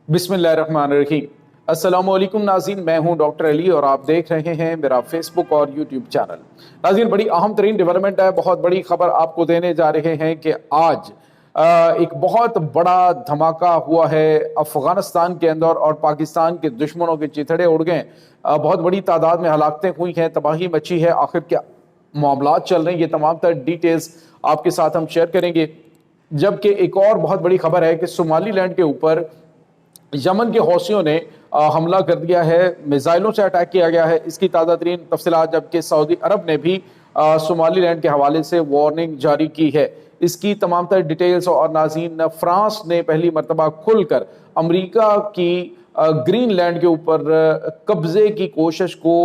बिस्मिल्लाहिर्रहमानिर्रहीम। अस्सलामु अलैकुम नाज़रीन, मैं हूं डॉक्टर अली और आप देख रहे हैं मेरा फेसबुक और यूट्यूब चैनल। नाज़रीन, बड़ी अहम तरीन डेवलपमेंट है, बहुत बड़ी खबर आपको देने जा रहे हैं कि आज एक बहुत बड़ा धमाका हुआ है अफगानिस्तान के अंदर और पाकिस्तान के दुश्मनों के चिथड़े उड़ गए। बहुत बड़ी तादाद में हलाकतें हुई हैं, तबाही मची है। आखिर क्या मामलात चल रहे हैं, ये तमाम तर डिटेल्स आपके साथ हम शेयर करेंगे। जबकि एक और बहुत बड़ी खबर है कि सोमालीलैंड के ऊपर यमन के हौसियों ने हमला कर दिया है, मिसाइलों से अटैक किया गया है। इसकी ताज़ा तरीन तफसीलात, जबकि सऊदी अरब ने भी सोमालीलैंड के हवाले से वार्निंग जारी की है। इसकी तमाम तर डिटेल्स और नाज़रीन, फ्रांस ने पहली मरतबा खुलकर अमरीका की ग्रीनलैंड के ऊपर कब्जे की कोशिश को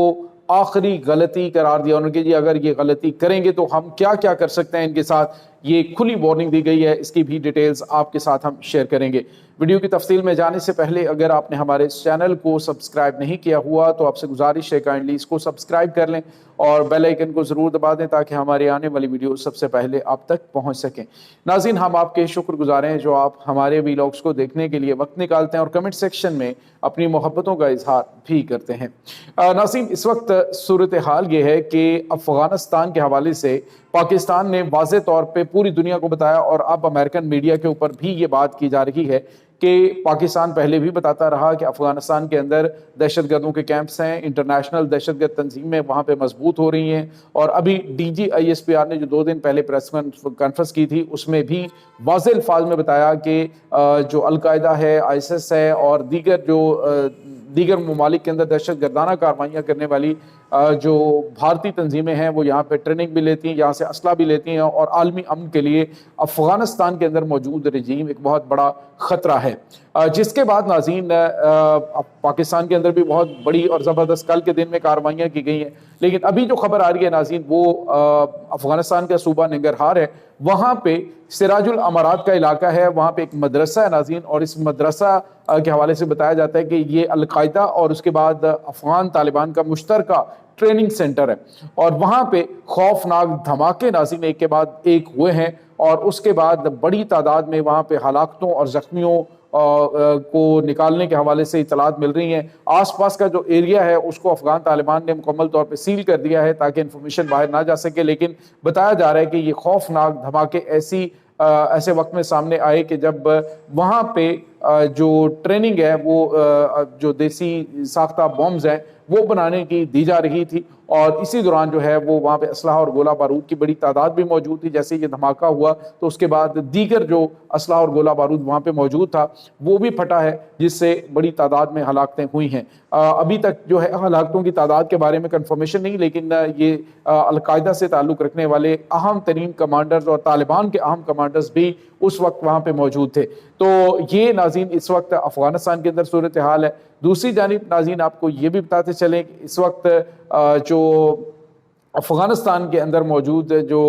आखिरी गलती करार दिया। उन्होंने जी अगर ये गलती करेंगे तो हम क्या क्या कर सकते हैं इनके साथ, ये खुली वार्निंग दी गई है। इसकी भी डिटेल्स आपके साथ हम शेयर करेंगे। वीडियो की तफसील में जाने से पहले अगर आपने हमारे चैनल को सब्सक्राइब नहीं किया हुआ तो आपसे गुजारिश है काइंडली इसको सब्सक्राइब कर लें और बेल आइकन को ज़रूर दबा दें ताकि हमारे आने वाली वीडियो सबसे पहले आप तक पहुंच सकें। नाज़रीन, हम आपके शुक्रगुजार हैं जो आप हमारे वीलॉग्स को देखने के लिए वक्त निकालते हैं और कमेंट सेक्शन में अपनी मोहब्बतों का इजहार भी करते हैं। नाज़रीन, इस वक्त सूरत हाल ये है कि अफगानिस्तान के हवाले से पाकिस्तान ने वाज़े तौर पर पूरी दुनिया को बताया और अब अमेरिकन मीडिया के ऊपर भी ये बात की जा रही है कि पाकिस्तान पहले भी बताता रहा कि अफगानिस्तान के अंदर दहशतगर्दों के कैंप्स हैं, इंटरनेशनल दहशतगर्द तंजीमें वहाँ पे मजबूत हो रही हैं। और अभी DGISPR ने जो 2 दिन पहले प्रेस कॉन्फ्रेंस की थी उसमें भी वाज़े अल्फाज में बताया कि जो अलकायदा है, ISIS है और दीगर ममालिक के अंदर दहशत गर्दाना कार्रवाइयाँ करने वाली जो भारतीय तंजीमें हैं वो यहाँ पे ट्रेनिंग भी लेती हैं, यहाँ से असला भी लेती हैं और आलमी अमन के लिए अफगानिस्तान के अंदर मौजूद रजीम एक बहुत बड़ा ख़तरा है। जिसके बाद नाज़रीन पाकिस्तान के अंदर भी बहुत बड़ी और ज़बरदस्त कल के दिन में कार्रवाइयाँ की गई हैं। लेकिन अभी जो खबर आ रही है नाज़रीन वो अफगानिस्तान का सूबा नंगरहार है, वहाँ पे सिराजुल अमारात का इलाका है, वहाँ पे एक मदरसा है नाज़रीन और इस मदरसा के हवाले से बताया जाता है कि ये अलकायदा और उसके बाद अफगान तालिबान का मुश्तरका ट्रेनिंग सेंटर है और वहाँ पे खौफनाक धमाके नाज़रीन एक के बाद एक हुए हैं और उसके बाद बड़ी तादाद में वहाँ पे हलाकतों और जख्मियों को निकालने के हवाले से इतलात मिल रही हैं। आसपास का जो एरिया है उसको अफगान तालिबान ने मुकम्मल तौर पे सील कर दिया है ताकि इन्फॉर्मेशन बाहर ना जा सके। लेकिन बताया जा रहा है कि ये खौफनाक धमाके ऐसे वक्त में सामने आए कि जब वहाँ पे जो ट्रेनिंग है वो जो देसी साख्ता बॉम्ब्स हैं वो बनाने की दी जा रही थी और इसी दौरान जो है वो वहाँ पे असलाह और गोला बारूद की बड़ी तादाद भी मौजूद थी। जैसे ये धमाका हुआ तो उसके बाद दीगर जो असलाह और गोला बारूद वहाँ पे मौजूद था वो भी फटा है, जिससे बड़ी तादाद में हलाकतें हुई हैं। अभी तक जो है हलाकतों की तादाद के बारे में कंफर्मेशन नहीं, लेकिन ये अलकायदा से ताल्लुक़ रखने वाले अहम तरीन कमांडर्स और तालिबान के अहम कमांडर्स भी उस वक्त वहाँ पे मौजूद थे। तो ये नाज़रीन इस वक्त अफगानिस्तान के अंदर सूरत हाल है। दूसरी जानिब नाज़रीन आपको ये भी बताते चलें कि इस वक्त जो अफगानिस्तान के अंदर मौजूद जो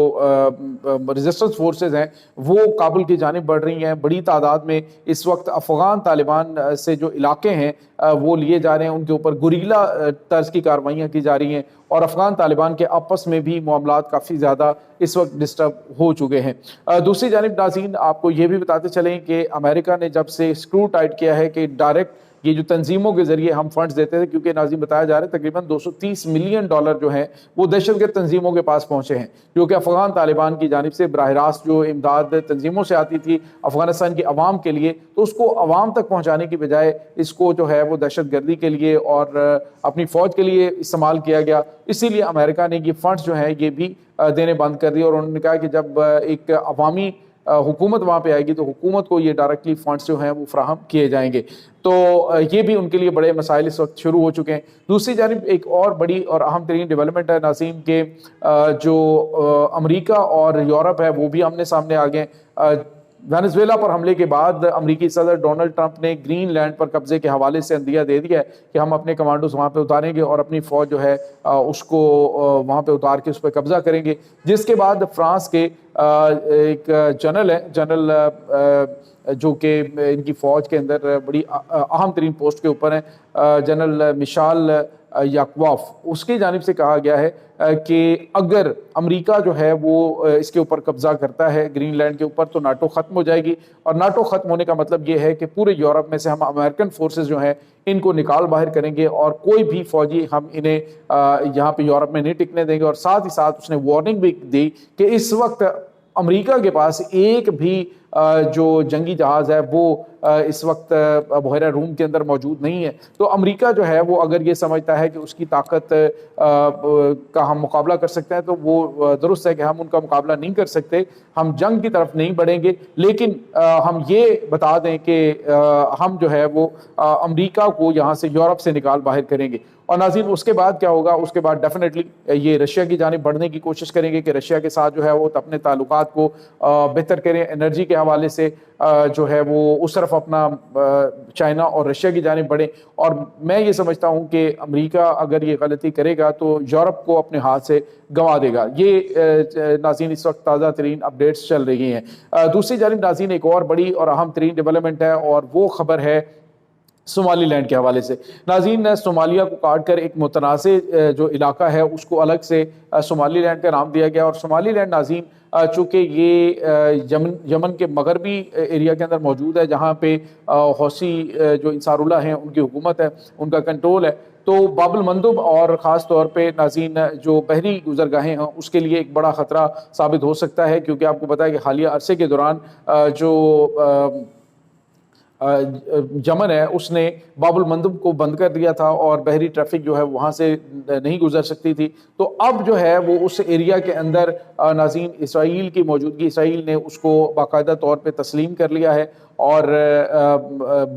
रेजिस्टेंस फोर्सेस हैं वो काबुल की जानिब बढ़ रही हैं। बड़ी तादाद में इस वक्त अफगान तालिबान से जो इलाके हैं वो लिए जा रहे हैं, उनके ऊपर गुरीला तर्ज की कार्रवाइयाँ की जा रही हैं और अफगान तालिबान के आपस में भी मामलात काफ़ी ज़्यादा इस वक्त डिस्टर्ब हो चुके हैं। दूसरी जानिब नाज़रीन आपको ये भी बताते चलें कि अमेरिका ने जब से स्क्रू टाइट किया है कि डायरेक्ट ये जो तंजीमों के जरिए हम फंड्स देते थे, क्योंकि नाज़रीन बताया जा रहा है तकरीबन $230 मिलियन जो हैं वो दहशतगर्द तंजीमों के पास पहुंचे हैं, जो कि अफगान तालिबान की जानिब से बराह रास्त जो इमदाद तंजीमों से आती थी अफगानिस्तान की अवाम के लिए, तो उसको अवाम तक पहुँचाने की बजाय इसको जो है वो दहशतगर्दी के लिए और अपनी फ़ौज के लिए इस्तेमाल किया गया। इसीलिए अमेरिका ने ये फंड्स जो हैं ये भी देने बंद कर दिए और उन्होंने कहा कि जब एक अवामी हुकूमत वहाँ पे आएगी तो हुकूमत को ये डायरेक्टली फंड्स जो हैं वो फ्राहम किए जाएंगे। तो ये भी उनके लिए बड़े मसाइल इस वक्त शुरू हो चुके हैं। दूसरी जानिब एक और बड़ी और अहम तरीन डेवलपमेंट है नाज़रीन के जो अमेरिका और यूरोप है वो भी आमने सामने आ गए। वेनेजुएला पर हमले के बाद अमेरिकी सदर डोनाल्ड ट्रंप ने ग्रीनलैंड पर कब्जे के हवाले से अंदिया दे दिया है कि हम अपने कमांडोज वहाँ पे उतारेंगे और अपनी फ़ौज जो है उसको वहाँ पे उतार के उस पर कब्जा करेंगे। जिसके बाद फ्रांस के एक जनरल है, जनरल جو کہ ان کی فوج کے اندر بڑی اہم ترین پوسٹ کے اوپر ہیں، جنرل مشال یاکواف، اس کی جانب سے کہا گیا ہے کہ اگر امریکہ جو ہے وہ اس کے اوپر قبضہ کرتا ہے گرین لینڈ کے اوپر تو ناٹو ختم ہو جائے گی، اور ناٹو ختم ہونے کا مطلب یہ ہے کہ پورے یورپ میں سے ہم امریکن فورسز جو ہیں ان کو نکال باہر کریں گے، اور کوئی بھی فوجی ہم انہیں یہاں پہ یورپ میں نہیں ٹکنے دیں گے۔ اور ساتھ ہی ساتھ اس نے وارننگ بھی دی کہ اس وقت امریکہ کے پاس ایک بھی جو جنگی جہاز ہے وہ اس وقت بحیرہ روم کے اندر موجود نہیں ہے۔ تو امریکہ جو ہے وہ اگر یہ سمجھتا ہے کہ اس کی طاقت کا ہم مقابلہ کر سکتے ہیں تو وہ درست ہے کہ ہم ان کا مقابلہ نہیں کر سکتے، ہم جنگ کی طرف نہیں بڑھیں گے، لیکن ہم یہ بتا دیں کہ ہم جو ہے وہ امریکہ کو یہاں سے یورپ سے نکال باہر کریں گے۔ اور ناظرین اس کے بعد کیا ہوگا؟ اس کے بعد ڈیفینیٹلی یہ رشیا کی جانب بڑھنے کی کوشش کریں گے کہ رشیا کے ساتھ جو ہے وہ اپنے تعلقات کو بہتر کریں، انرجی کے حوالے سے جو ہے وہ اس طرف اپنا چائنا اور رشیا کی جانب بڑھیں۔ اور میں یہ سمجھتا ہوں کہ امریکہ اگر یہ غلطی کرے گا تو یورپ کو اپنے ہاتھ سے گنوا دے گا۔ یہ ناظرین اس وقت تازہ ترین اپڈیٹس چل رہی ہیں۔ دوسری جانب ناظرین ایک اور بڑی اور اہم ترین ڈیولپمنٹ ہے، اور وہ خبر ہے صومالی لینڈ کے حوالے سے۔ ناظرین صومالیہ کو کاٹ کر ایک متنازع جو علاقہ ہے اس کو الگ سے صومالی لینڈ کا نام دیا گیا، اور صومالی لینڈ ناظرین چونکہ یہ یمن کے مغربی ایریا کے اندر موجود ہے، جہاں پہ حوثی جو انصار اللہ ہیں ان کی حکومت ہے، ان کا کنٹرول ہے، تو باب المندب اور خاص طور پہ ناظرین جو بحری گزرگاہیں ہیں اس کے لیے ایک بڑا خطرہ ثابت ہو سکتا ہے، کیونکہ آپ کو پتا ہے کہ حالیہ عرصے کے دوران جو یمن ہے اس نے باب المندب کو بند کر دیا تھا اور بحری ٹریفک جو ہے وہاں سے نہیں گزر سکتی تھی۔ تو اب جو ہے وہ اس ایریا کے اندر ناظرین اسرائیل کی موجودگی، اسرائیل نے اس کو باقاعدہ طور پہ تسلیم کر لیا ہے، اور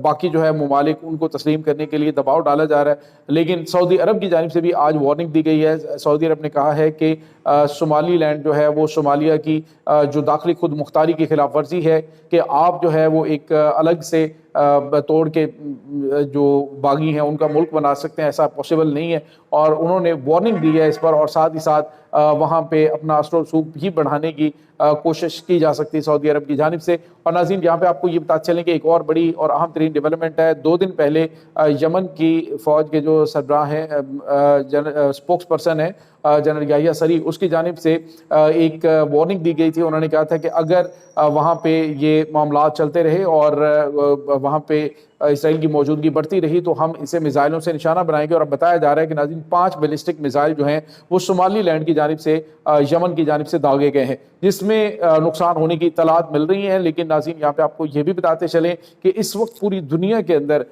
باقی جو ہے ممالک ان کو تسلیم کرنے کے لیے دباؤ ڈالا جا رہا ہے۔ لیکن سعودی عرب کی جانب سے بھی آج وارننگ دی گئی ہے۔ سعودی عرب نے کہا ہے کہ صومالی لینڈ جو ہے وہ صومالیہ کی جو داخلی خود مختاری کی خلاف ورزی ہے، کہ آپ جو ہے وہ ایک الگ سے توڑ کے جو باغی ہیں ان کا ملک بنا سکتے ہیں، ایسا پاسبل نہیں ہے، اور انہوں نے وارننگ دی ہے اس پر، اور ساتھ ہی ساتھ وہاں پہ اپنا اثر و رسوخ بھی بڑھانے کی کوشش کی جا سکتی ہے سعودی عرب کی جانب سے۔ اور ناظرین یہاں پہ آپ کو یہ بتا چلیں کہ ایک اور بڑی اور اہم ترین ڈیولپمنٹ ہے۔ 2 دن پہلے یمن کی فوج کے جو سربراہ ہیں، اسپوکس پرسن ہے جنرل یحییٰ سری، اس کی جانب سے ایک وارننگ دی گئی تھی۔ انہوں نے کہا تھا کہ اگر وہاں پہ یہ معاملات چلتے رہے اور وہاں پہ اسرائیل کی موجودگی بڑھتی رہی تو ہم اسے میزائلوں سے نشانہ بنائیں گے۔ اور اب بتایا جا رہا ہے کہ ناظرین 5 بیلسٹک میزائل جو ہیں وہ صومالی لینڈ کی جانب سے یمن کی جانب سے داغے گئے ہیں، جس میں نقصان ہونے کی اطلاعات مل رہی ہیں۔ لیکن ناظرین یہاں پہ آپ کو یہ بھی بتاتے چلیں کہ اس وقت پوری دنیا کے اندر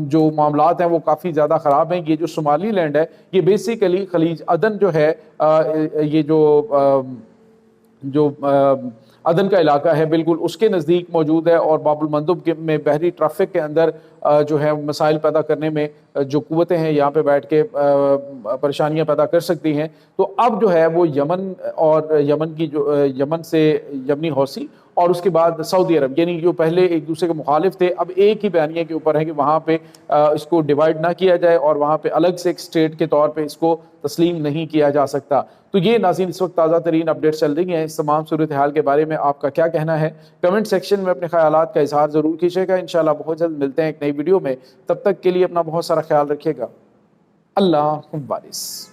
جو معاملات ہیں وہ کافی زیادہ خراب ہیں۔ یہ جو صومالی لینڈ ہے یہ بیسیکلی خلیج عدن جو ہے، یہ جو عدن کا علاقہ ہے بالکل اس کے نزدیک موجود ہے، اور باب المندب میں بحری ٹریفک کے اندر جو ہے مسائل پیدا کرنے میں جو قوتیں ہیں یہاں پہ بیٹھ کے پریشانیاں پیدا کر سکتی ہیں۔ تو اب جو ہے وہ یمن اور یمن سے یمنی حوثی اور اس کے بعد سعودی عرب، یعنی جو پہلے ایک دوسرے کے مخالف تھے اب ایک ہی بیانیے کے اوپر ہے کہ وہاں پہ اس کو ڈیوائیڈ نہ کیا جائے اور وہاں پہ الگ سے ایک اسٹیٹ کے طور پہ اس کو تسلیم نہیں کیا جا سکتا۔ تو یہ ناظرین اس وقت تازہ ترین اپڈیٹ چل رہی ہیں۔ اس تمام صورتحال کے بارے میں آپ کا کیا کہنا ہے؟ کمنٹ سیکشن میں اپنے خیالات کا اظہار ضرور کیجیے گا۔ انشاءاللہ بہت جلد ملتے ہیں ایک نئی ویڈیو میں، تب تک کے لیے اپنا بہت سارا خیال رکھیے گا۔ اللہ حافظ۔